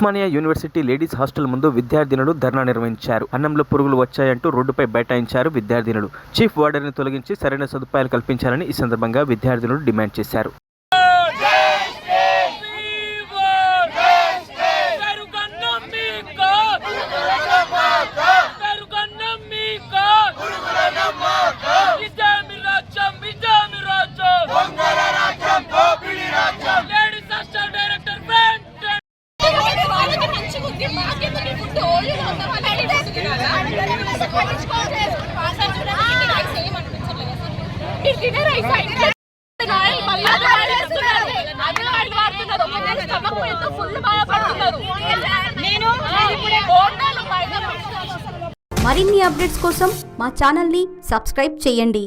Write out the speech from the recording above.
Osmania university ladies hostel ముందు విద్యార్థినులు ధర్నా నిర్వహించారు. అన్నంలో పురుగులు వచ్చాయంటూ రోడ్డుపై బైఠాయించారు విద్యార్థినులు. చీఫ్ వార్డెన్ను తొలగించి సరైన సదుపాయాలు కల్పించాలని ఈ సందర్భంగా విద్యార్థినులు డిమాండ్ చేశారు. మరిన్ని అప్డేట్స్ కోసం మా ఛానల్ని సబ్స్క్రైబ్ చేయండి.